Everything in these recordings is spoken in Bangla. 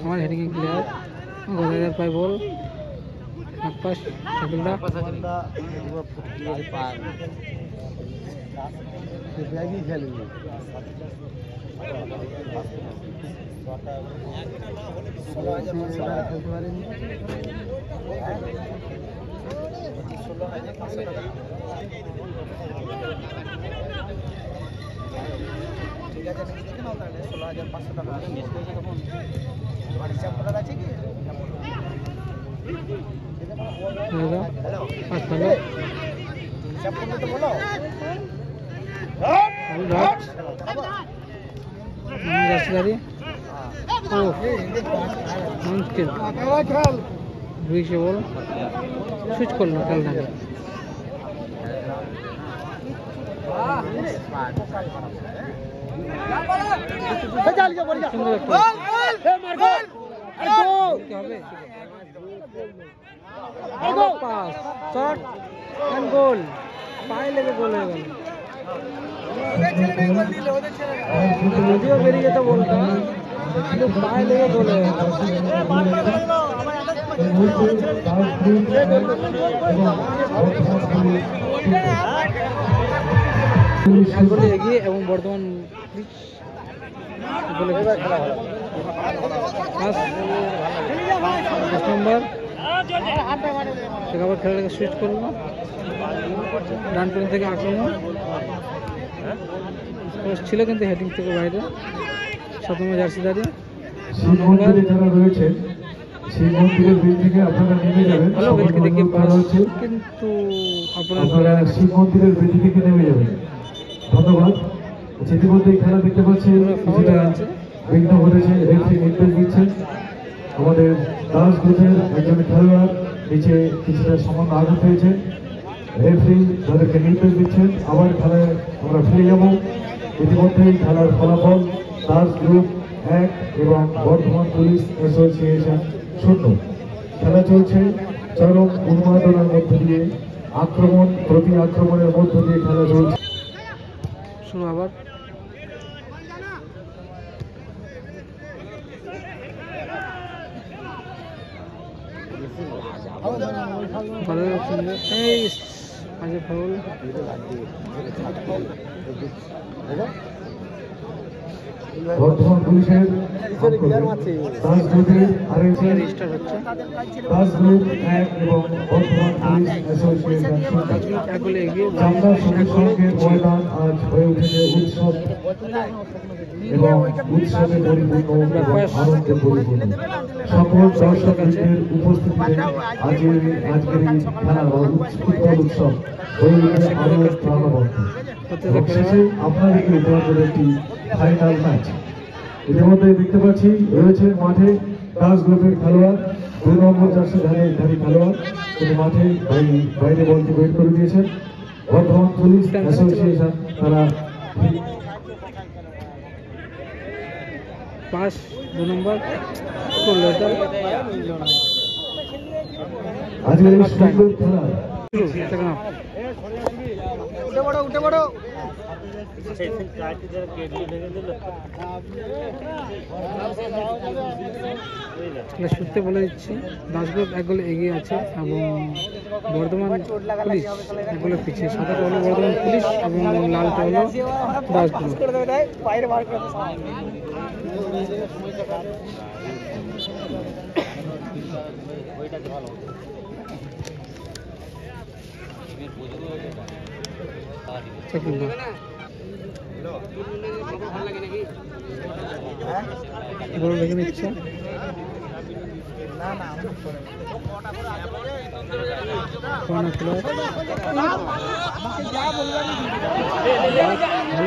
আমার হেডিং প্লেয়ার গোদাদার পাই বল পাস সাকিলদা খেলবে খেলতে পারেনি ঠিক আছে দেখে নাও তাহলে 16,500 টাকা মিস করেছে তখন তোমার হিসাব করা আছে কি হিসাব করলে তো বলো বল সুইচ করলো খেলটাকে গোল পায়ে লেগে গোল হয়ে গেল যদিও বেরিয়ে যেত বলটা কিন্তু পায়ে লেগে গোল হয়ে গেল এগিয়ে এবং বর্ধমান নম্বর আবার খেলাটাকে সুইচ করলো ডান প্লেন থেকে আক্রমণ ছিল কিন্তু হেডিং থেকে বাইরে 7 নম্বর জার্সি দাঁড়িয়ে যারা রয়েছে সেই মন্দিরের বিল থেকে আপনারা নেমে যাবেন কিন্তু আপনারা সেই মন্দিরের বিল থেকে নেমে যাবেন ধন্যবাদ ইতিমধ্যেই খেলা দেখতে পাচ্ছেন কিছুটা বিঘ্ন ঘটেছে রেফারি নির্দেশ দিচ্ছেন আমাদের দাস গ্রুপের একজন খেলোয়াড় নিচে কিছুটা সামান্য আঘাত হয়েছে রেফারি তাদেরকে নির্দেশ দিচ্ছেন আবার খেলায় আমরা ফিরে যাব ইতিমধ্যেই খেলার ফলাফল দাস গ্রুপ 1 এবং বর্ধমান পুলিশ অ্যাসোসিয়েশন 0 খেলা চলছে চরম উন্মাদনার মধ্য দিয়ে আক্রমণ প্রতি আক্রমণের মধ্য দিয়ে খেলা চলছে শুরু আবার বর্ধমান পুলিশের দাস গ্রুপের দাস গ্রুপ 1 এবং বর্ধমান পুলিশ অ্যাসোসিয়েশন চামড়া সবুজ সঙ্গের ময়দান আজ হয়ে উঠেছে উৎসব এবং উৎসবে পরিপূর্ণ আনন্দে পরিপূর্ণ সকল দর্শকদের উপস্থিতিতে আজকের এই খেলা ফুটবল উৎসব হয়ে উঠেছে আনন্দ প্রাণবন্ত শেষে আপনাদেরকে উপহার দেবে একটি ফাইনাল ম্যাচ ইতিমধ্যে দেখতে পাচ্ছি রয়েছে মাঠে দাস গ্রুপের খেলোয়াড় 2 নম্বর জার্সিধারী খেলোয়াড় তিনি মাঠে বাইরে বলটি ওয়েট করে দিয়েছেন বর্ধমান পুলিশ অ্যাসোসিয়েশন তারা পাস 2 নম্বর করলো এটা আজকের এই সুন্দর খেলা উঠে বড় সূত্রে বলে দিচ্ছি দাস গ্রুপ 1 গোলে এগিয়ে আছে এবং বর্ধমান পুলিশ 1 গোলে পিছিয়ে সাদাটা হলো বর্ধমান পুলিশ এবং লালটা হলো দাস গ্রুপ দেখে নিচ্ছে ভালো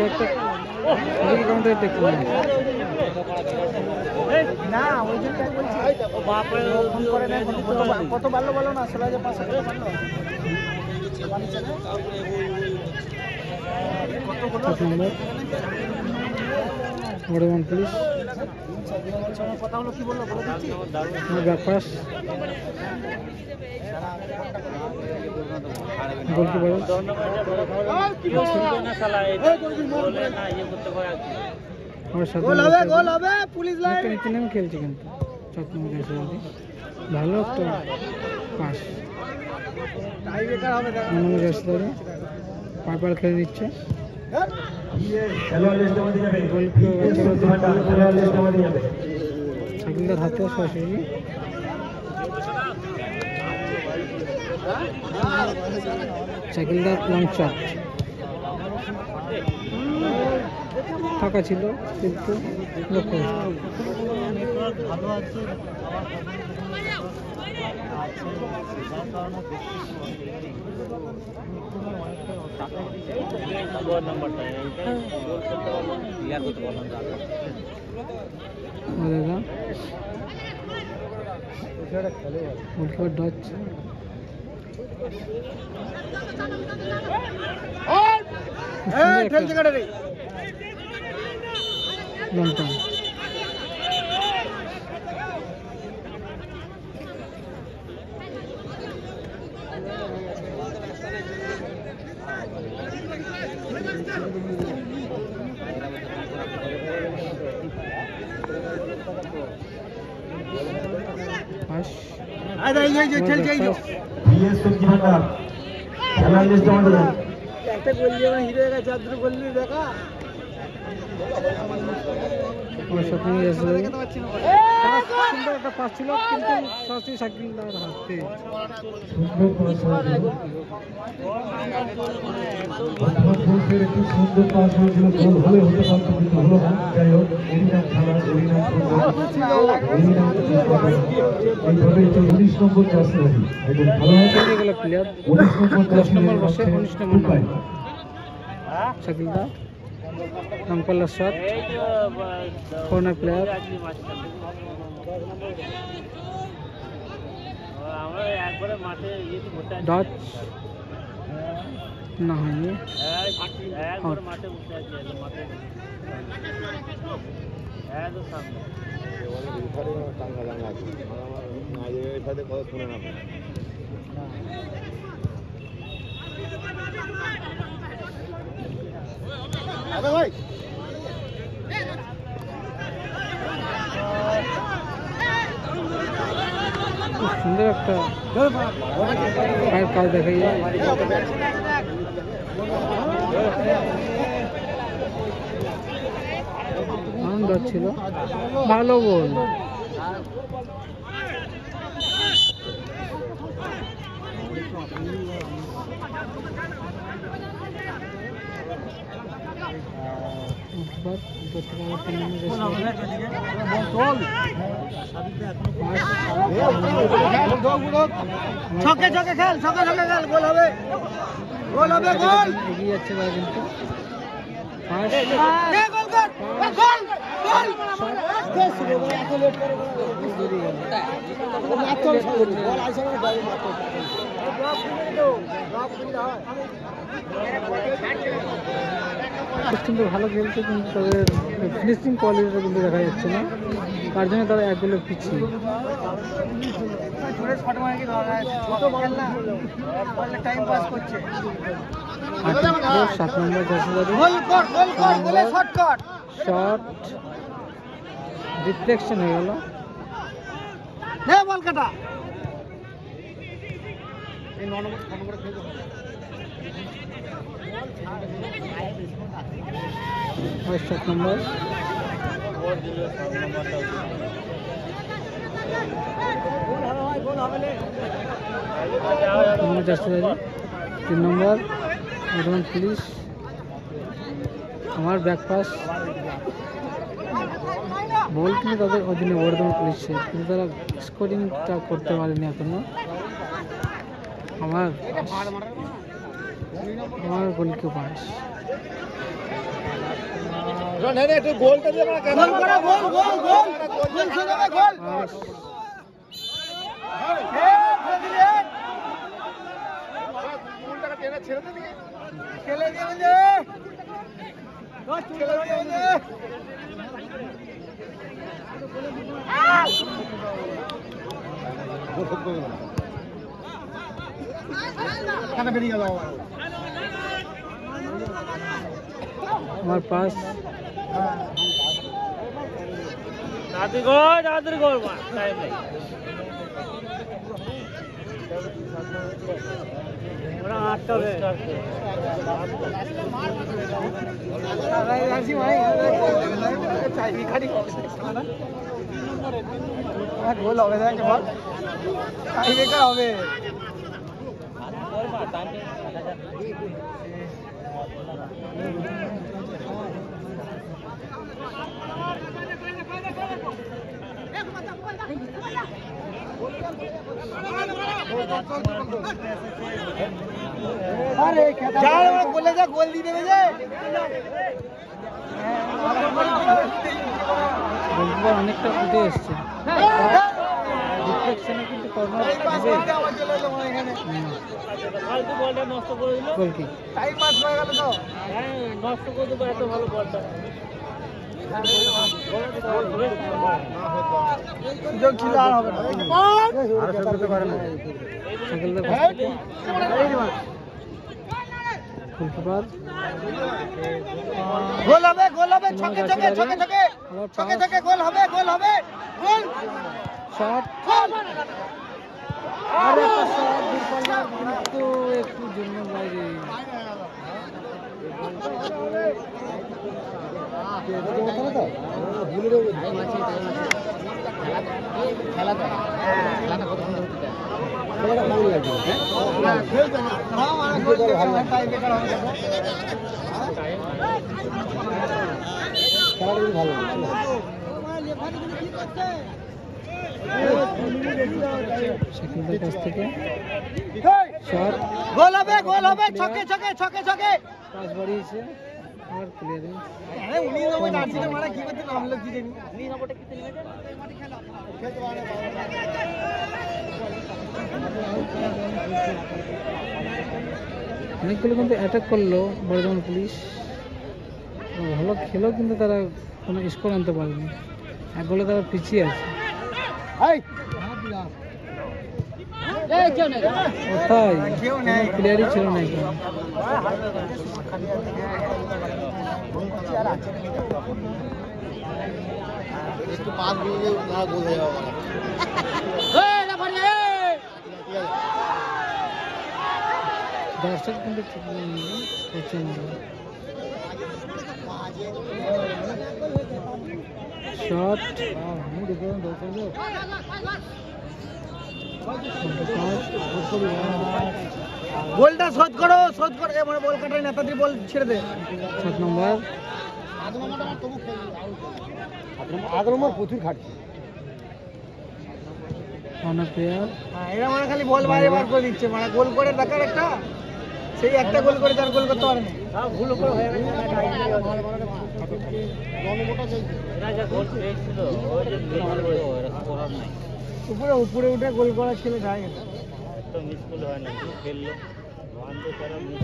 একটা কাউন্টার দেখতে না ওই জন্য বলছি ফোন করে নেয় কত ভালো বলো না 16,500 টাকা ভালো কত হলো বর্ধমান পুলিশ। ব্যাপাস গোলকিপার নেমে খেলছে কিন্তু ভালো একটা পাস পারপার খেলে নিচ্ছে। সাইকেলটার হাতে সরাসরি সাইকেলটার লং শট ফাঁকা ছিল কিন্তু লক্ষ্য ডচ লং টার্ম একটা পাস ছিল কিন্তু সরাসরি সাইকেলটার হাতে একটি সুন্দর পাস হয়েছিল, গোল হলে হতে পারত কিন্তু হলো না। যাই হোক, এইভাবে 19 নম্বর জার্সি একদম ভালো প্লেয়ার 19 নম্বর জার্সি বসে 19 নম্বর সাইকেলটা রামপাল্লার শট কর্নার প্লেয়ার ডচ না হয়নি খুব সুন্দর একটা পায়ের কাজ দেখাই আনন্দ ছিল ভালো বল ছকে ছকে খেল, ছকে ছকে খেল, গোল হবে, গোল হবে, গোল এগিয়ে যাচ্ছে তারা কিন্তু কিন্তু ভালো খেলছে কিন্তু তাদের ফিনিশিং কোয়ালিটিটা কিন্তু দেখা যাচ্ছে না, তার জন্য তারা এক গোলে পিছিয়ে। 7 নম্বর শট রিফ্লেকশন হয়ে গেল। বল কাটা 7 নম্বর জার্সি 3 নম্বর বর্ধমান পুলিশ। আমার ব্যাকপাস বল কিন্তু তাদের অধীনে বর্ধমান পুলিশের, কিন্তু তারা স্কোরিংটা করতে পারেনি এখনো। আমার গোলকিপার আমার পাস গোল হবে না কেবল টাই বেকার হবে আরে যাও বলে যা গোল দিয়ে দেবে যে গোলকিপার অনেকটা উঠে এসছে ডিফ্লেকশনে কিন্তু কর্নার গোল কি টাইম পাস হয়ে গেল তো নষ্ট করে দেবো এত ভালো বলটা সুযোগ ছিল আর হবে না সাইকেলদের পাশ থেকে গোলকিপার গোল হবে ছকে ছকে ছকে ছকে ছকে ছকে গোল হবে গোল শট আর একটা শট দূরপাল্লার কিন্তু একটু জন্য বাইরে সেকেন্ডের কাছ থেকে শট গোল হবে ছকে ছকে ছকে ছকে পাস বাড়িয়েছে আর ক্লিয়ারেন্স আরে 19 নম্বর জার্সিটা মারা কি করতে নামলো কি জানি 19 নম্বরটা কি নেমে অনেকগুলো কিন্তু অ্যাটাক করলো বর্ধমান পুলিশ ভালো খেলেও কিন্তু তারা কোনো স্কোর আনতে পারেনি এক গোলে তারা পিছিয়ে আছে কোথায় প্লেয়ারই ছিল না এখানে একটু পাস দিয়ে না গোল হয়ে যাবে দর্শক কিন্তু প্রচন্ড শট গোলটা শোধ করো এবারে বল কাটাই নেতাদের বল ছেড়ে দে 7 নম্বর আগরমর প্রচুর খাটছে অনার প্লেয়ার এরা মানে খালি বল বাইরে বার করে দিচ্ছে মানে গোল করে দেখার একটা সেই একটা গোল করে চার গোল করতে পারে না ভুল করে হয়ে গেছে উপরে উঠে গোল করা ছেলে যায় তো মিস করলে হয় না খেললো ভালো তারা মিস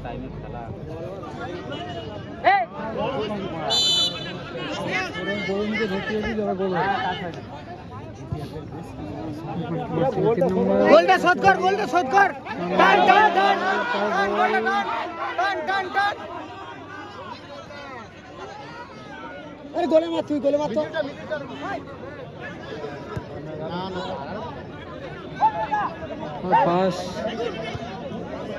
টাইমে খেলা গোলকে ঢুকিয়ে দিই যারা গোল গোলটা শোধ কর টান টান টান টান টান টান আরে গোলে মার তো পাস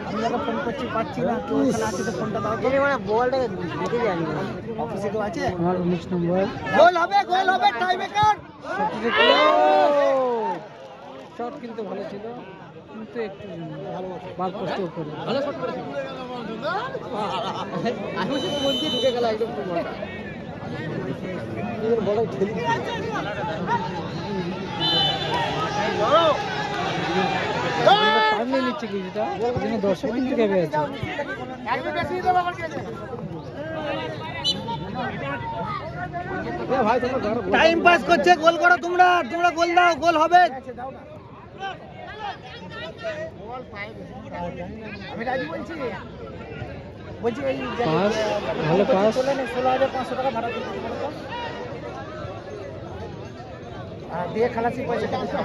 আমি যারা ফোন করছি পাচ্ছি না তো আছে তো ফোনটা দাও তুমি মানে বলটা দিতে জানি না অফিসে তো আছে আমার 19 নম্বর গোল হবে টাই ব্রেকার শট কিন্তু ভালো ছিল কিন্তু একটু ভালো বাল পোস্ট উপরে ভালো শট করেছে আমি শুধু বলছি ঢুকে গেল একদম বলটা এর বড় ঠেলি টাইম নিচ্ছে কিছুটা এখানে দর্শক কিন্তু কেঁপে আছে টাইম পাস করছে গোল করো তোমরা গোল দাও গোল হবে আমি রাজি বলছি বলছি এই পাস, ভালো পাস। চলে নেই 16,500 টাকা ভাড়া দিতে বলো তো। আর দিয়ে খালাসি পয়সা ঠিক আছে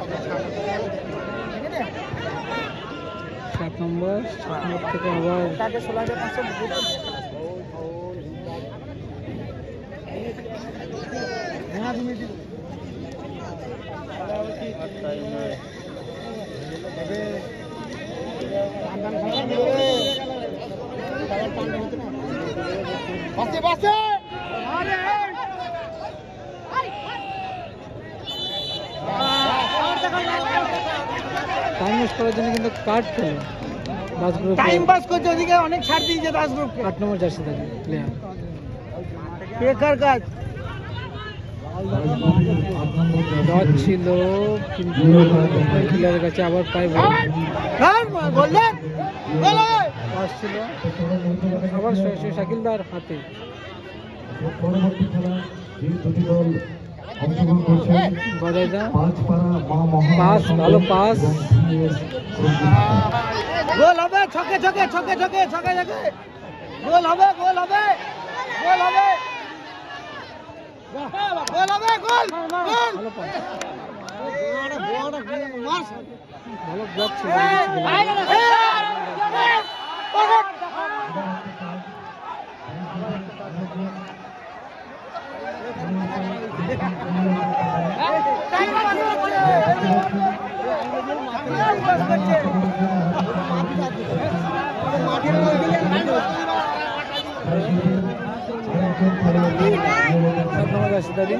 7 নম্বর থেকে আবার তাকে 16,500 দিয়ে দাও। হ্যাঁ তুমি দিও। বাসে বাসে আরে টাইম ওয়েস্ট করার জন্য কিন্তু কার্ড পেল দাস গ্রুপ। টাইম পাস করছে ওদিকে অনেক ছাড় দিয়েছে দাস গ্রুপকে। 8 নম্বর জার্সি থাকে প্লেয়ার। বেকার কাজ ডট ছিল কিন্তু প্লেয়ারের কাছে আবার পাই বললেন পাস ছিল আবার শাকিলদার হাতে। পরবর্তী খেলা যে দুটি দল অংশগ্রহণ করছে বদাইদা পাঁচপাড়া মা মহা পাস, ভালো পাস। গোল হবে ছকে ছকে ছকে ছকে ছকে ছকে গোল হবে গোল হবে গোল হবে গোল হবে গোল গোল ভালো পাস, বড় মার ভালো ব্লক ছিল। রাশিদারি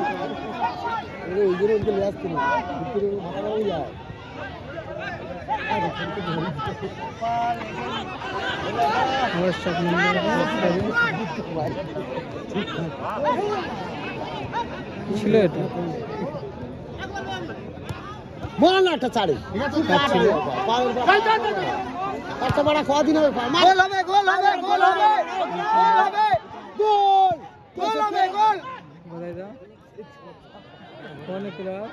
ছিল এটা বল না একটা চাড়ে আচ্ছা বড় কদিন হবে গোল হবে গোল হবে গোল হবে গোল হবে গোল গোল হবে গোল বদাইদা কোন প্লেয়ার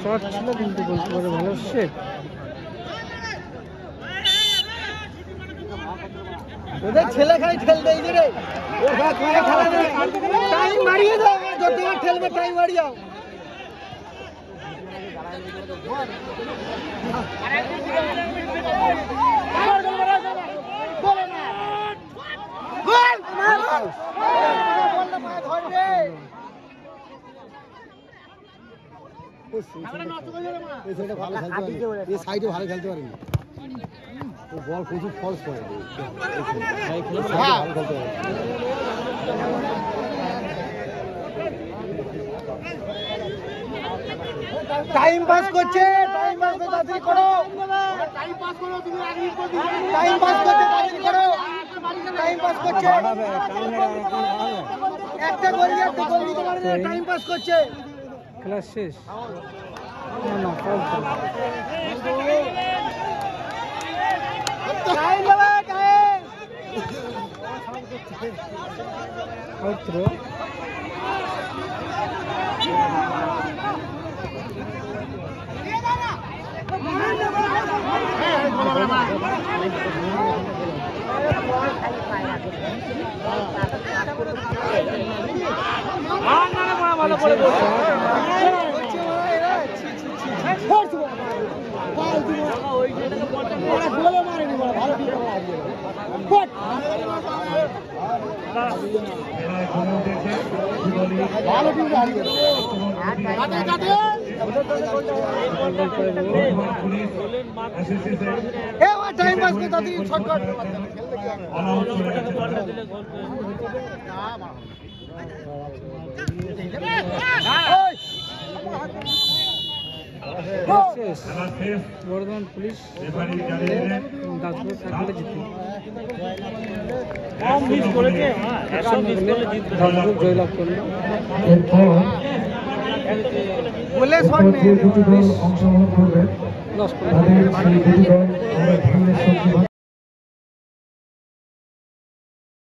শট ছিল কিন্তু বলতে পারে ভালো শেট। ওদের ছেলে খালি ঠেল দেই রে ওরা খেলা খেলা দে টাইম মারিয়ে দাও যত ঠেলবে টাইম মারিয়াও গোল গোল বলটা মায় ধরবে এই সাইডে ভালো খেলতে পারে এই সাইডে ভালো খেলতে পারে ও বল প্রচুর ফলস করে ভালো খেলতে পারে টাইম পাস করছে টাইম পাস তাড়াতাড়ি করো টাইম পাস করো তুমি আগে টাইম পাস করছে তাড়াতাড়ি করো টাইম পাস করছে একটা গোল দিতে পারে না টাইম পাস করছে খেলা শেষ না না ফাউল ছিল। টাইম বাবা টাইম আউট থ্রো ভালো করে টাইম পাস করতে তাড়াতাড়ি শর্টকাট শেষ বর্ধমান পুলিশ দাসপুর সাইকেলে জিতে দাসপুর জয়লাভ করলো। এরপর বলে যে দুটি দল অংশগ্রহণ করবে লস করে তাদের সেই দুটি দল আমরা